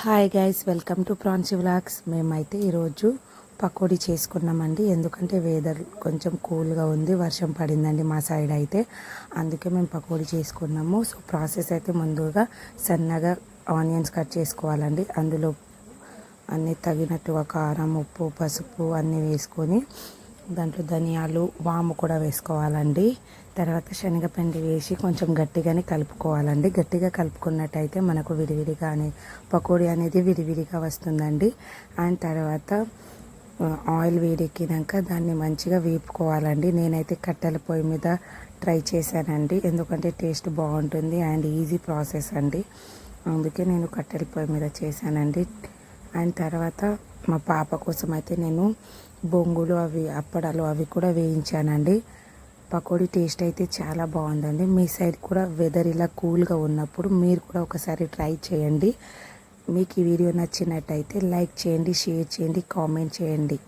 Hi guys, welcome to Pransi vlogs. మేమైతే ఈరోజు పకోడీ చేసుకున్నామండి. ఎందుకంటే వెదర్ కొంచెం కూల్గా ఉంది, వర్షం పడిందండి మా సైడ్ అయితే. అందుకే మేము పకోడీ చేసుకున్నాము. సో ప్రాసెస్ అయితే ముందుగా సన్నగా ఆనియన్స్ కట్ చేసుకోవాలండి. అందులో అన్నీ తగినట్టుగా కారం, ఉప్పు, పసుపు అన్నీ వేసుకొని దాంట్లో ధనియాలు, వాము కూడా వేసుకోవాలండి. తర్వాత శనగపిండి వేసి కొంచెం గట్టిగానే కలుపుకోవాలండి. గట్టిగా కలుపుకున్నట్టయితే మనకు విడివిడిగా పకోడీ అనేది విడివిడిగా వస్తుందండి. అండ్ తర్వాత ఆయిల్ వేడెక్కినాక దాన్ని మంచిగా వేపుకోవాలండి. నేనైతే కట్టెల పొయ్యి మీద ట్రై చేశానండి, ఎందుకంటే టేస్ట్ బాగుంటుంది అండ్ ఈజీ ప్రాసెస్ అండి. అందుకే నేను కట్టెల పొయ్యి మీద చేశానండి. అండ్ తర్వాత మా పాప కోసం అయితే నేను బొంగులు అప్పడాలు అవి కూడా వేయించానండి. పకోడీ టేస్ట్ అయితే చాలా బాగుందండి. మీ సైడ్ కూడా వెదర్ ఇలా కూల్గా ఉన్నప్పుడు మీరు కూడా ఒకసారి ట్రై చేయండి. మీకు ఈ వీడియో నచ్చినట్టయితే లైక్ చేయండి, షేర్ చేయండి, కామెంట్ చేయండి.